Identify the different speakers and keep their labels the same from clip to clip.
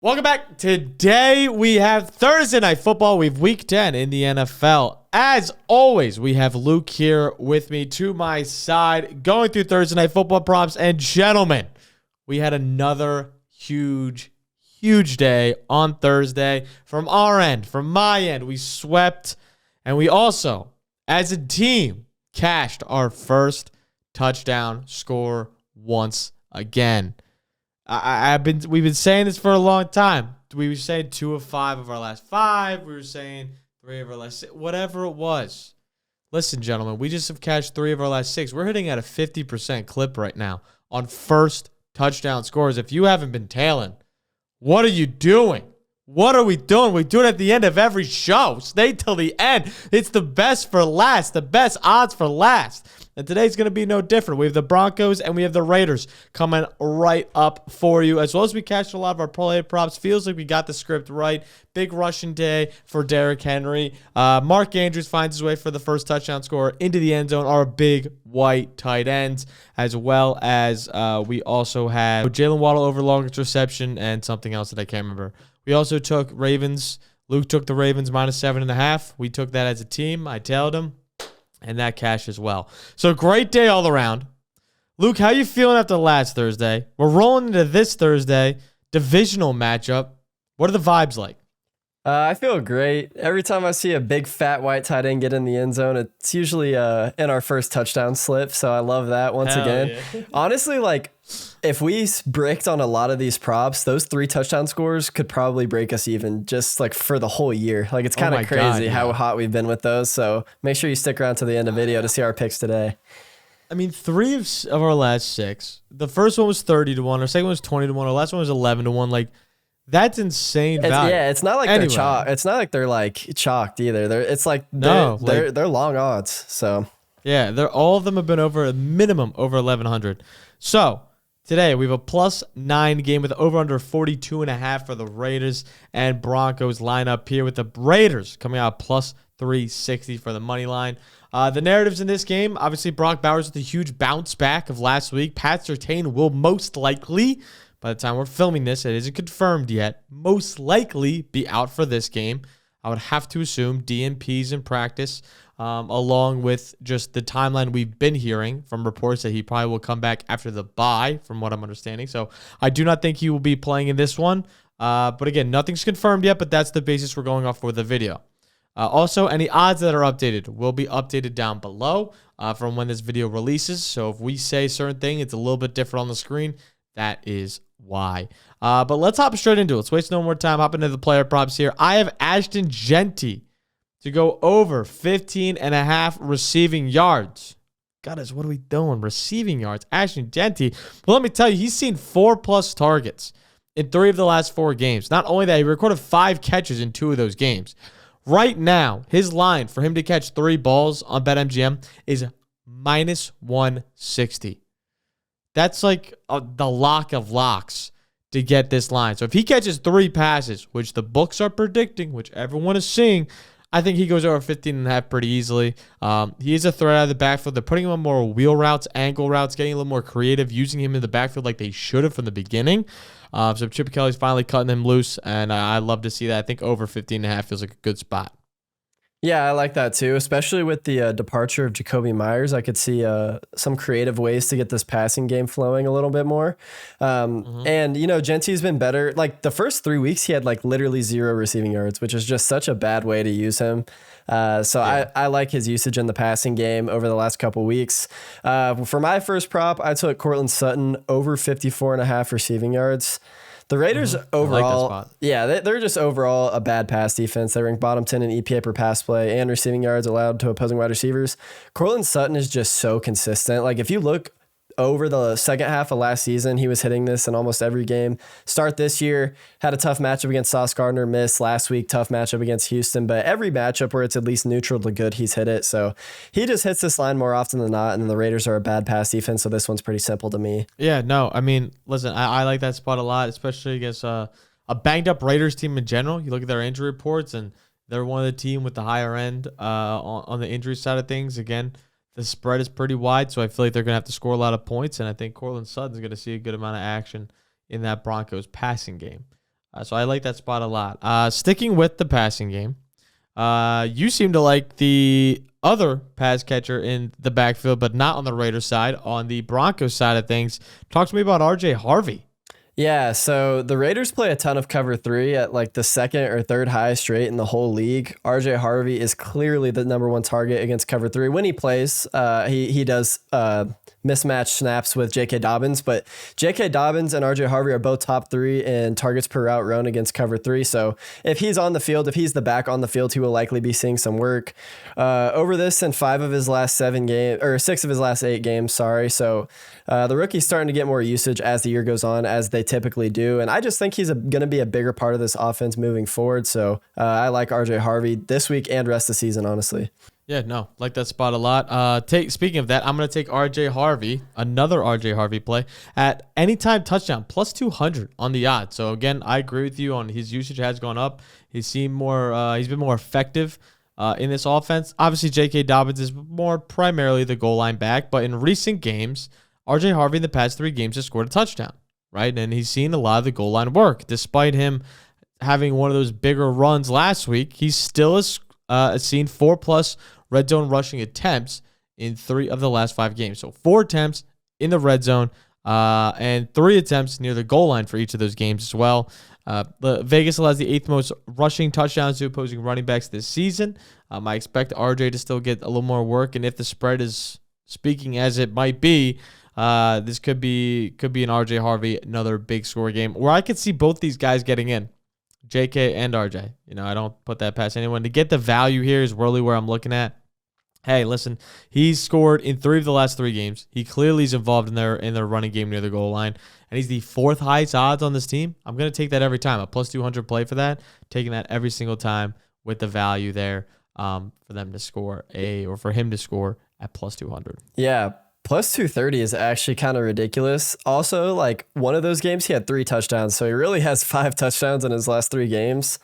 Speaker 1: Welcome back. Today we have Thursday Night Football. We have Week 10 in the NFL. As always, we have Luke here with me to my side, going through Thursday Night Football props. And gentlemen, we had another huge day on Thursday. From our end, from my end, we swept. And we also, as a team, cashed our first touchdown score once again. We've been saying this for a long time. We were saying 2 of 5 of our last 5. We were saying 3 of our last 6, whatever it was. Listen, gentlemen, we just have cashed 3 of our last 6. We're hitting at a 50% clip right now on first touchdown scores. If you haven't been tailing, what are you doing? What are we doing? We do it at the end of every show. Stay till the end. It's the best for last, the best odds for last. And today's going to be no different. We have the Broncos and we have the Raiders coming right up for you. As well as we cashed a lot of our parlay props. Feels like we got the script right. Big rushing day for Derrick Henry. Mark Andrews finds his way for the first touchdown score into the end zone. Our big white tight ends. As well as we also had Jalen Waddle over longest reception and something else that I can't remember. We also took Ravens. Luke took the Ravens -7.5. We took that as a team. I tailed him. And that cash as well. So great day all around. Luke, how you feeling after last Thursday? We're rolling into this Thursday. Divisional matchup. What are the vibes like?
Speaker 2: I feel great. Every time I see a big fat white tight end get in the end zone, it's usually in our first touchdown slip. So I love that once again. Yeah. Honestly, like if we bricked on a lot of these props, those 3 touchdown scores could probably break us even just like for the whole year. Like it's kind of crazy how hot we've been with those. So make sure you stick around to the end of the video to see our picks today.
Speaker 1: I mean, 3 of our last 6. The first one was 30-1. Our second one was 20-1. Our last one was 11-1. Like, that's insane value.
Speaker 2: Yeah, it's not like they're chalk. It's not like they're like chalked either. They're long odds. So
Speaker 1: yeah, all of them have been over a minimum over 1,100. So today we have a +9 game with over under 42.5 for the Raiders and Broncos line up here with the Raiders coming out +360 for the money line. The narratives in this game, obviously Brock Bowers with a huge bounce back of last week. Pat Surtain will most likely, by the time we're filming this, it isn't confirmed yet, most likely be out for this game. I would have to assume DNPs in practice, along with just the timeline we've been hearing from reports that he probably will come back after the bye, from what I'm understanding. So I do not think he will be playing in this one. But again, nothing's confirmed yet, but that's the basis we're going off for the video. Also, any odds that are updated will be updated down below from when this video releases. So if we say a certain thing, it's a little bit different on the screen. That is why. But let's hop straight into it. Let's waste no more time. Hop into the player props here. I have Ashton Jeanty to go over 15.5 receiving yards. Guys, what are we doing? Receiving yards. Ashton Jeanty. Well, let me tell you, he's seen 4+ targets in 3 of the last 4 games. Not only that, he recorded 5 catches in 2 of those games. Right now, his line for him to catch 3 balls on BetMGM is -160. That's like the lock of locks to get this line. So if he catches 3 passes, which the books are predicting, which everyone is seeing, I think he goes over 15.5 pretty easily. He is a threat out of the backfield. They're putting him on more wheel routes, ankle routes, getting a little more creative, using him in the backfield like they should have from the beginning. So Chip Kelly's finally cutting him loose, and I love to see that. I think over 15.5 feels like a good spot.
Speaker 2: Yeah, I like that too, especially with the departure of Jacoby Myers. I could see some creative ways to get this passing game flowing a little bit more. And, you know, Jeanty's been better. Like the first 3 weeks, he had like literally 0 receiving yards, which is just such a bad way to use him. I like his usage in the passing game over the last couple weeks. For my first prop, I took Courtland Sutton over 54.5 receiving yards. The Raiders overall, they're just overall a bad pass defense. They rank bottom 10 in EPA per pass play and receiving yards allowed to opposing wide receivers. Courtland Sutton is just so consistent. Like if you look over the second half of last season, he was hitting this in almost every game. Start this year, had a tough matchup against Sauce Gardner, missed last week, tough matchup against Houston, but every matchup where it's at least neutral to good, he's hit it. So he just hits this line more often than not, and the Raiders are a bad pass defense, so this one's pretty simple to me.
Speaker 1: Yeah, no, I mean, listen, I like that spot a lot, especially against a banged-up Raiders team in general. You look at their injury reports, and they're one of the team with the higher end on the injury side of things. Again, the spread is pretty wide, so I feel like they're going to have to score a lot of points, and I think Courtland Sutton's going to see a good amount of action in that Broncos passing game. So I like that spot a lot. Sticking with the passing game, you seem to like the other pass catcher in the backfield, but not on the Raiders side. On the Broncos side of things, talk to me about RJ Harvey.
Speaker 2: Yeah, so the Raiders play a ton of cover 3 at like the second or third highest rate in the whole league. RJ Harvey is clearly the number 1 target against cover 3 when he plays. He does mismatch snaps with J.K. Dobbins, but J.K. Dobbins and RJ Harvey are both top 3 in targets per route run against cover 3. So if he's on the field, if he's the back on the field, he will likely be seeing some work over this in 5 of his last 7 games, or 6 of his last 8 games. Sorry. So the rookie's starting to get more usage as the year goes on, as they typically do. And I just think he's going to be a bigger part of this offense moving forward. So I like RJ Harvey this week and rest of the season, honestly.
Speaker 1: Yeah, no, like that spot a lot. Speaking of that, I'm going to take RJ Harvey, another RJ Harvey play, at anytime touchdown, plus 200 on the odds. So again, I agree with you on his usage has gone up. He's been more effective in this offense. Obviously, J.K. Dobbins is more primarily the goal line back, but in recent games, RJ Harvey in the past 3 games has scored a touchdown, right? And he's seen a lot of the goal line work. Despite him having one of those bigger runs last week, he still has seen 4+ red zone rushing attempts in 3 of the last 5 games. So 4 attempts in the red zone and 3 attempts near the goal line for each of those games as well. Vegas allows the 8th most rushing touchdowns to opposing running backs this season. I expect RJ to still get a little more work, and if the spread is speaking as it might be, this could be an RJ Harvey, another big score game where I could see both these guys getting in, JK and RJ. I don't put that past anyone. To get the value here is really where I'm looking at. Hey, listen, he's scored in 3 of the last 3 games. He clearly is involved in their running game near the goal line, and he's the 4th highest odds on this team. I'm going to take that every time. A plus 200 play for that, taking that every single time with the value there for them to score or for him to score at plus 200.
Speaker 2: Yeah. Plus 230 is actually kind of ridiculous. Also, like one of those games, he had 3 touchdowns. So he really has 5 touchdowns in his last 3 games.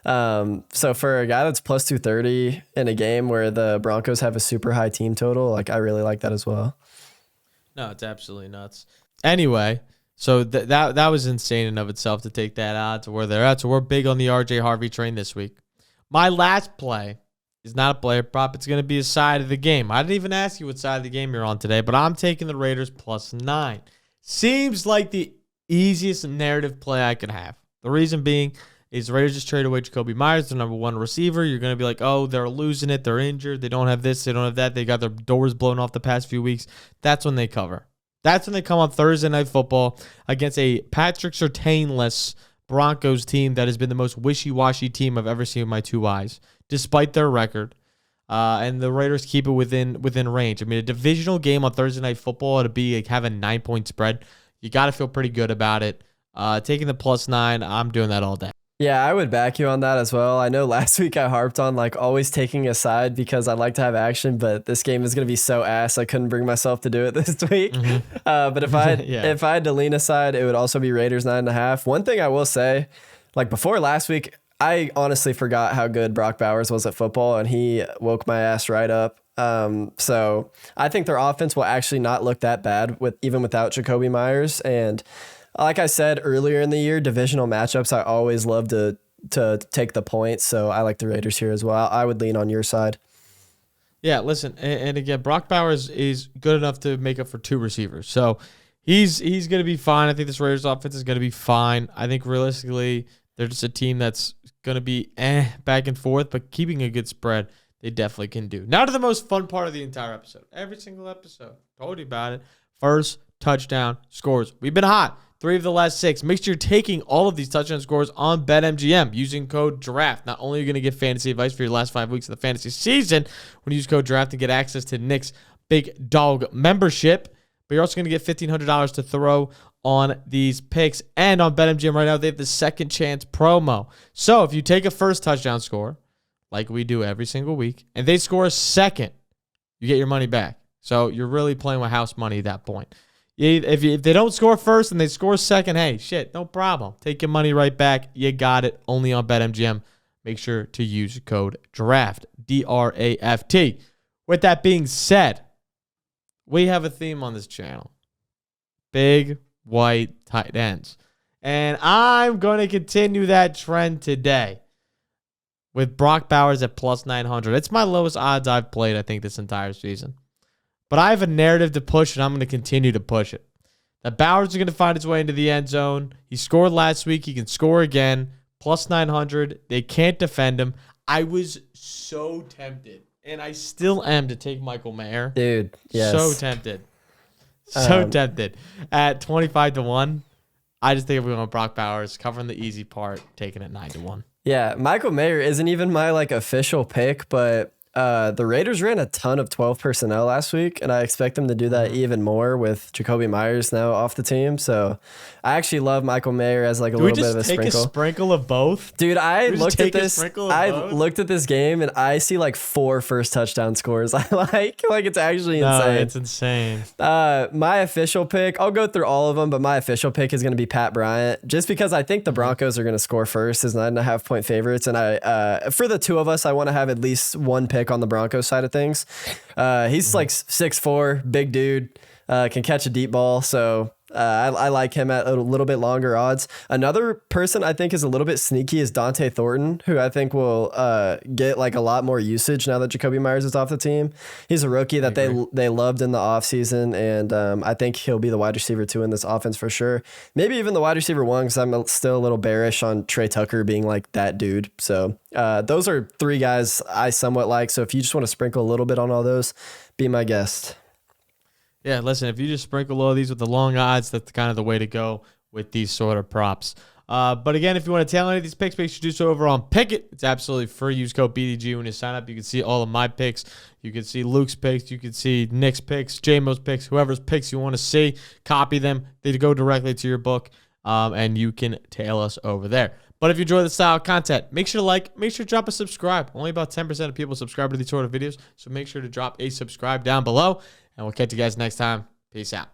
Speaker 2: So for a guy that's plus 230 in a game where the Broncos have a super high team total, like I really like that as well.
Speaker 1: No, it's absolutely nuts. Anyway, so that was insane in of itself to take that out to where they're at. So we're big on the RJ Harvey train this week. My last play is not a player prop. It's going to be a side of the game. I didn't even ask you what side of the game you're on today, but I'm taking the Raiders plus 9. Seems like the easiest narrative play I could have. The reason being is the Raiders just traded away Jacoby Myers, their number 1 receiver. You're going to be like, oh, they're losing it. They're injured. They don't have this. They don't have that. They got their doors blown off the past few weeks. That's when they cover. That's when they come on Thursday Night Football against a Patrick Surtain-less Broncos team that has been the most wishy-washy team I've ever seen with my 2 eyes, despite their record. And the Raiders keep it within range. I mean, a divisional game on Thursday Night Football to be have a 9-point spread. You got to feel pretty good about it. Taking the plus 9, I'm doing that all day.
Speaker 2: Yeah, I would back you on that as well. I know last week I harped on like always taking a side because I like to have action, but this game is going to be so ass I couldn't bring myself to do it this week. Mm-hmm. But if I had to lean aside, it would also be Raiders 9.5. One thing I will say, like before last week, I honestly forgot how good Brock Bowers was at football, and he woke my ass right up. So I think their offense will actually not look that bad even without Jacoby Myers. And like I said earlier in the year, divisional matchups, I always love to take the points. So I like the Raiders here as well. I would lean on your side.
Speaker 1: Yeah, listen, and again, Brock Bowers is good enough to make up for 2 receivers. So he's going to be fine. I think this Raiders offense is going to be fine. I think realistically, they're just a team that's going to be back and forth, but keeping a good spread, they definitely can do. Now to the most fun part of the entire episode. Every single episode. Told you about it. First touchdown scores. We've been hot. 3 of the last 6. Make sure you're taking all of these touchdown scores on BetMGM using code DRAFT. Not only are you going to get fantasy advice for your last 5 weeks of the fantasy season when you use code DRAFT to get access to Nick's Big Dog membership, but you're also going to get $1,500 to throw on these picks. And on BetMGM right now, they have the second chance promo. So if you take a first touchdown score, like we do every single week, and they score a second, you get your money back. So you're really playing with house money at that point. If they don't score first and they score second, hey, shit, no problem. Take your money right back. You got it. Only on BetMGM. Make sure to use code DRAFT, DRAFT. With that being said, we have a theme on this channel. Big white tight ends. And I'm going to continue that trend today with Brock Bowers at plus 900. It's my lowest odds I've played, I think, this entire season. But I have a narrative to push, and I'm going to continue to push it. That Bowers is going to find his way into the end zone. He scored last week. He can score again. Plus 900. They can't defend him. I was so tempted, and I still am, to take Michael Mayer.
Speaker 2: Dude, yes.
Speaker 1: So tempted. So tempted. At 25-1, I just think we're going with Brock Bowers, covering the easy part, taking it 9-1.
Speaker 2: Yeah, Michael Mayer isn't even my official pick, but the Raiders ran a ton of 12 personnel last week, and I expect them to do that even more with Jacoby Myers now off the team. So I actually love Michael Mayer as a little bit of a sprinkle.
Speaker 1: Take a sprinkle of both?
Speaker 2: Dude, I looked at this game and I see 4 first touchdown scores. I like it's actually insane.
Speaker 1: It's insane.
Speaker 2: My official pick, I'll go through all of them, but my official pick is going to be Pat Bryant, just because I think the Broncos are going to score first as 9.5-point favorites. And for the two of us, I want to have at least one pick on the Broncos side of things. He's 6'4", big dude, can catch a deep ball. So I like him at a little bit longer odds. Another person I think is a little bit sneaky is Dante Thornton, who I think will get a lot more usage now that Jacoby Myers is off the team. He's a rookie that they loved in the offseason, and I think he'll be the wide receiver 2 in this offense for sure. Maybe even the wide receiver 1, because I'm still a little bearish on Trey Tucker being that dude. So those are 3 guys I somewhat like. So if you just want to sprinkle a little bit on all those, be my guest.
Speaker 1: Yeah, listen, if you just sprinkle all these with the long odds, that's kind of the way to go with these sort of props. But again, if you want to tail any of these picks, make sure you do so over on Pickett. It's absolutely free. Use code BDGE when you sign up. You can see all of my picks. You can see Luke's picks. You can see Nick's picks, J-Mo's picks, whoever's picks you want to see. Copy them. They go directly to your book, and you can tail us over there. But if you enjoy the style of content, make sure to make sure to drop a subscribe. Only about 10% of people subscribe to these sort of videos, so make sure to drop a subscribe down below. And we'll catch you guys next time. Peace out.